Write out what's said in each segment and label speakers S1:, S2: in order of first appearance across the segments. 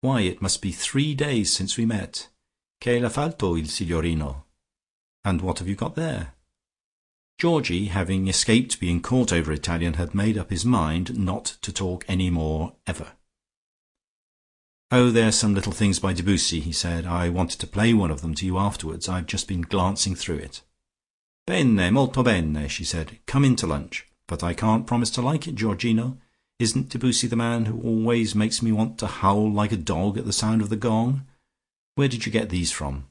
S1: Why, it must be 3 days since we met. Che l'ha fatto il signorino? And what have you got there?" Georgie, having escaped being caught over Italian, had made up his mind not to talk any more ever. "Oh, they're some little things by Debussy," he said. "I wanted to play one of them to you afterwards. I've just been glancing through it." "Bene, molto bene," she said. "Come in to lunch. But I can't promise to like it, Georgino. Isn't Debussy the man who always makes me want to howl like a dog at the sound of the gong? Where did you get these from?"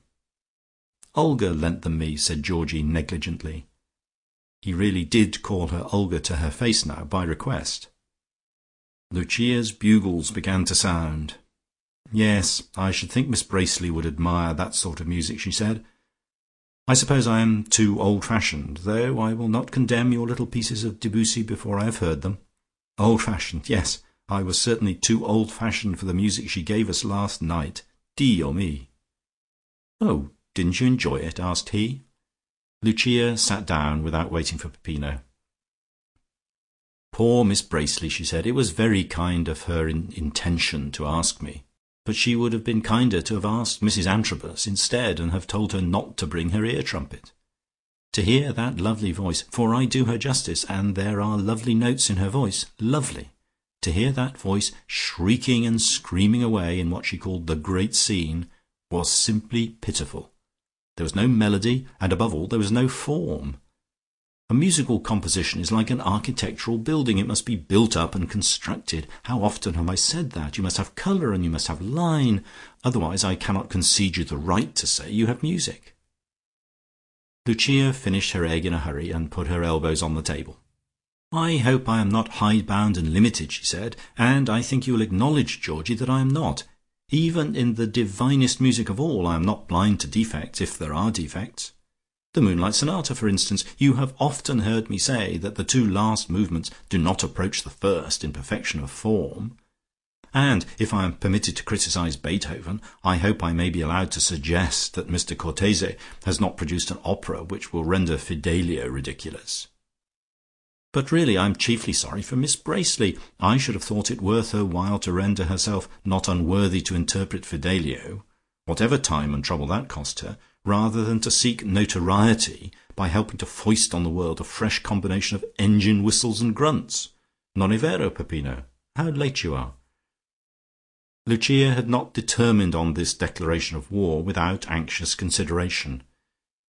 S1: "Olga lent them me," said Georgie negligently. He really did call her Olga to her face now, by request. Lucia's bugles began to sound. "Yes, I should think Miss Bracely would admire that sort of music," she said. "I suppose I am too old-fashioned, though I will not condemn your little pieces of Debussy before I have heard them. Old-fashioned, yes, I was certainly too old-fashioned for the music she gave us last night. Dio me!" "Oh, didn't you enjoy it?" asked he. Lucia sat down without waiting for Peppino. "Poor Miss Bracely," she said. "It was very kind of her intention to ask me, but she would have been kinder to have asked Mrs Antrobus instead, and have told her not to bring her ear trumpet. To hear that lovely voice, for I do her justice, and there are lovely notes in her voice, lovely, to hear that voice shrieking and screaming away in what she called the great scene, was simply pitiful. There was no melody, and above all there was no form. A musical composition is like an architectural building. It must be built up and constructed. How often have I said that? You must have colour and you must have line. Otherwise I cannot concede you the right to say you have music." Lucia finished her egg in a hurry, and put her elbows on the table. "I hope I am not hidebound and limited," she said, "and I think you will acknowledge, Georgie, that I am not. Even in the divinest music of all, I am not blind to defects, if there are defects. The Moonlight Sonata, for instance. You have often heard me say that the 2 last movements do not approach the first in perfection of form. And if I am permitted to criticize Beethoven, I hope I may be allowed to suggest that Mr Cortese has not produced an opera which will render Fidelio ridiculous. But really I am chiefly sorry for Miss Bracely. I should have thought it worth her while to render herself not unworthy to interpret Fidelio, whatever time and trouble that cost her, rather than to seek notoriety by helping to foist on the world a fresh combination of engine whistles and grunts. Non è vero, Peppino? How late you are." Lucia had not determined on this declaration of war without anxious consideration,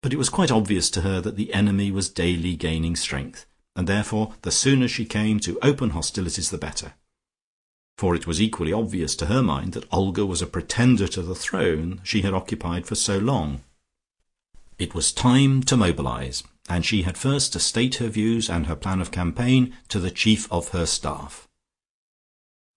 S1: but it was quite obvious to her that the enemy was daily gaining strength, and therefore the sooner she came to open hostilities the better. For it was equally obvious to her mind that Olga was a pretender to the throne she had occupied for so long. It was time to mobilize, and she had first to state her views and her plan of campaign to the chief of her staff.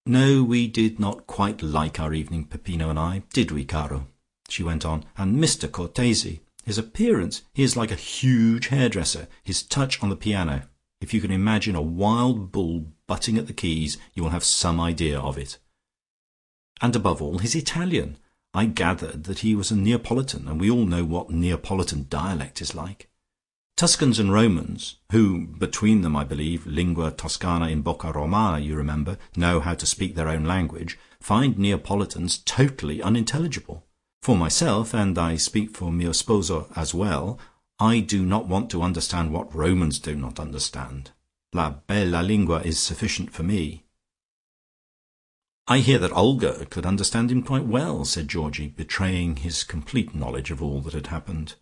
S1: "No, we did not quite like our evening, Peppino and I, did we, caro?" she went on. "And Mr Cortese, his appearance, he is like a huge hairdresser. His touch on the piano, if you can imagine a wild bull butting at the keys, you will have some idea of it. And above all, his Italian. I gathered that he was a Neapolitan, and we all know what Neapolitan dialect is like. Tuscans and Romans, who between them, I believe, lingua toscana in bocca romana, you remember, know how to speak their own language, find Neapolitans totally unintelligible. For myself, and I speak for mio sposo as well, I do not want to understand what Romans do not understand. La bella lingua is sufficient for me." "I hear that Olga could understand him quite well," said Georgie, betraying his complete knowledge of all that had happened.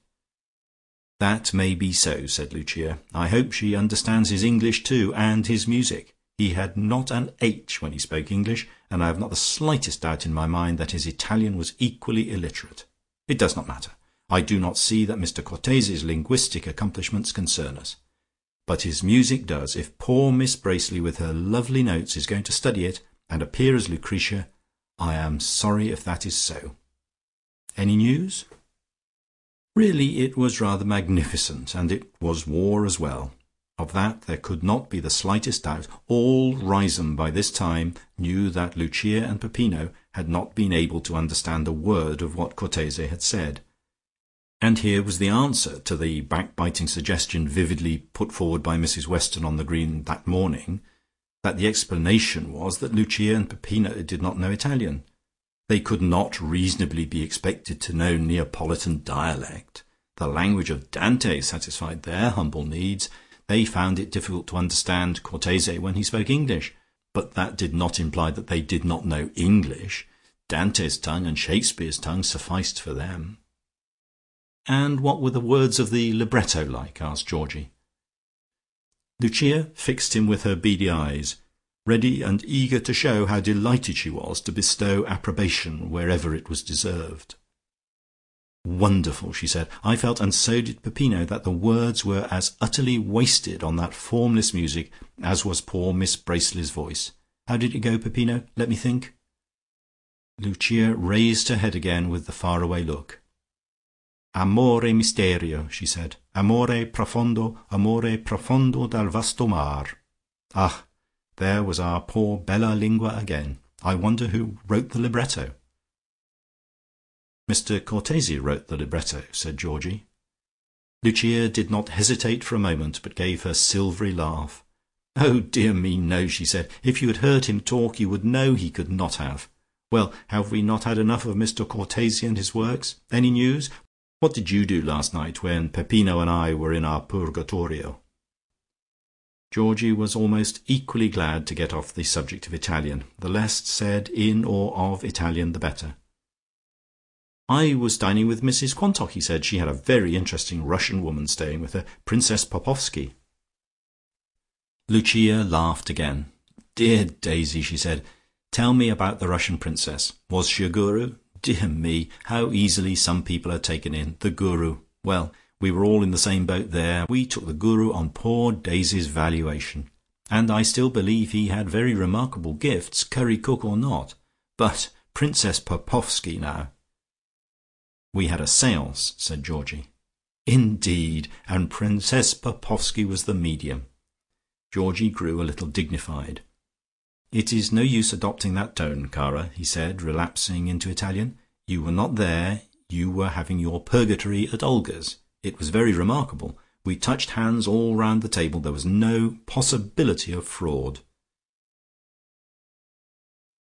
S1: "That may be so," said Lucia. "I hope she understands his English too, and his music. He had not an H when he spoke English, and I have not the slightest doubt in my mind that his Italian was equally illiterate. It does not matter. I do not see that Mr Cortese's linguistic accomplishments concern us. But his music does. If poor Miss Bracely with her lovely notes is going to study it, and appear as Lucretia, I am sorry if that is so. Any news?" Really it was rather magnificent, and it was war as well. Of that there could not be the slightest doubt. All Riseholme by this time knew that Lucia and Peppino had not been able to understand a word of what Cortese had said. And here was the answer to the backbiting suggestion vividly put forward by Mrs Weston on the green that morning, that the explanation was that Lucia and Peppino did not know Italian. They could not reasonably be expected to know Neapolitan dialect. The language of Dante satisfied their humble needs. They found it difficult to understand Cortese when he spoke English, but that did not imply that they did not know English. Dante's tongue and Shakespeare's tongue sufficed for them. "And what were the words of the libretto like?" asked Georgie. Lucia fixed him with her beady eyes, ready and eager to show how delighted she was to bestow approbation wherever it was deserved. "Wonderful," she said. "I felt, and so did Peppino, that the words were as utterly wasted on that formless music as was poor Miss Bracely's voice. How did it go, Peppino? Let me think." Lucia raised her head again with the faraway look. "Amore misterio," she said. Amore profondo dal vasto mar." Ah, there was our poor bella lingua again. I wonder who wrote the libretto. "Mr. Cortese wrote the libretto," said Georgie. Lucia did not hesitate for a moment, but gave her silvery laugh. "Oh dear me, no," she said. "If you had heard him talk, you would know he could not have. Well, have we not had enough of Mr. Cortese and his works? Any news? What did you do last night when Peppino and I were in our purgatorio?" Georgie was almost equally glad to get off the subject of Italian. The less said in or of Italian the better. "I was dining with Mrs. Quantock," he said. "She had a very interesting Russian woman staying with her, Princess Popovsky." Lucia laughed again. "Dear Daisy," she said, "tell me about the Russian princess. Was she a guru? Dear me, how easily some people are taken in. The guru. Well, we were all in the same boat there. We took the guru on poor Daisy's valuation, and I still believe he had very remarkable gifts, curry cook or not. But Princess Popovsky now." "We had a séance," said Georgie. "Indeed, and Princess Popovsky was the medium." Georgie grew a little dignified. "It is no use adopting that tone, cara," he said, relapsing into Italian. "You were not there. You were having your purgatory at Olga's. It was very remarkable. We touched hands all round the table. There was no possibility of fraud."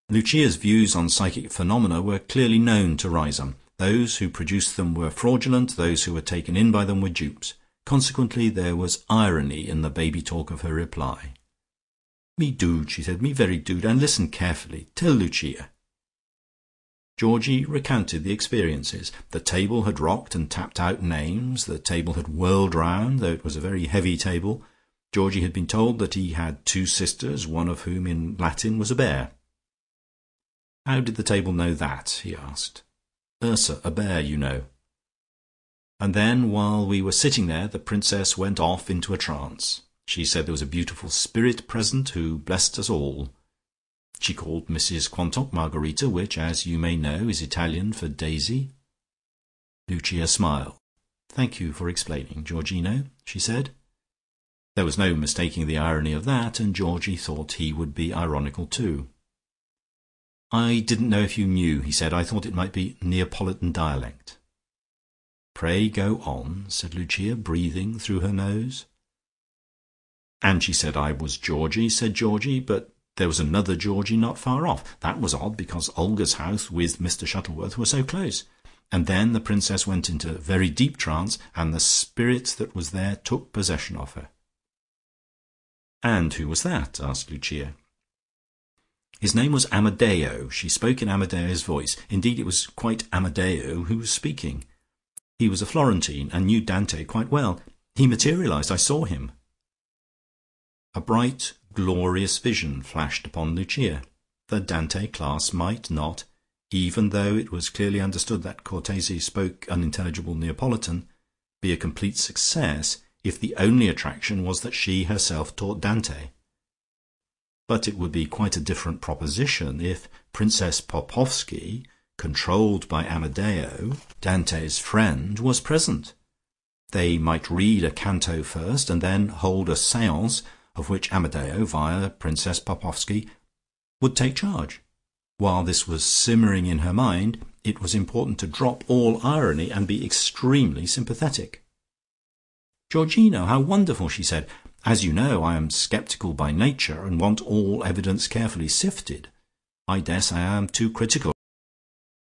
S1: Lucia's views on psychic phenomena were clearly known to Riseholme. Those who produced them were fraudulent, those who were taken in by them were dupes. Consequently there was irony in the baby talk of her reply. "Me dood," she said, "me very dood, and listen carefully. Tell Lucia." Georgie recounted the experiences. The table had rocked and tapped out names. The table had whirled round, though it was a very heavy table. Georgie had been told that he had 2 sisters, one of whom in Latin was a bear. "How did the table know that?" he asked. "Ursa, a bear, you know. And then, while we were sitting there, the princess went off into a trance. She said there was a beautiful spirit present who blessed us all. She called Mrs. Quantock Margherita, which, as you may know, is Italian for Daisy." Lucia smiled. "Thank you for explaining, Georgino," she said. There was no mistaking the irony of that, and Georgie thought he would be ironical too. "I didn't know if you knew," he said. "I thought it might be Neapolitan dialect." "Pray go on," said Lucia, breathing through her nose. "And she said I was Georgie," said Georgie, "but there was another Georgie not far off. That was odd, because Olga's house with Mr. Shuttleworth were so close. And then the princess went into very deep trance, and the spirit that was there took possession of her." "And who was that?" asked Lucia. "His name was Amadeo. She spoke in Amadeo's voice. Indeed, it was quite Amadeo who was speaking. He was a Florentine, and knew Dante quite well. He materialized. I saw him." A bright, glorious vision flashed upon Lucia. The Dante class might not, even though it was clearly understood that Cortese spoke unintelligible Neapolitan, be a complete success if the only attraction was that she herself taught Dante. But it would be quite a different proposition if Princess Popovsky, controlled by Amadeo, Dante's friend, was present. They might read a canto first, and then hold a séance of which Amadeo, via Princess Popovsky, would take charge. While this was simmering in her mind, it was important to drop all irony and be extremely sympathetic. "Georgino, how wonderful!" she said. "As you know, I am sceptical by nature, and want all evidence carefully sifted. I dare say I am too critical.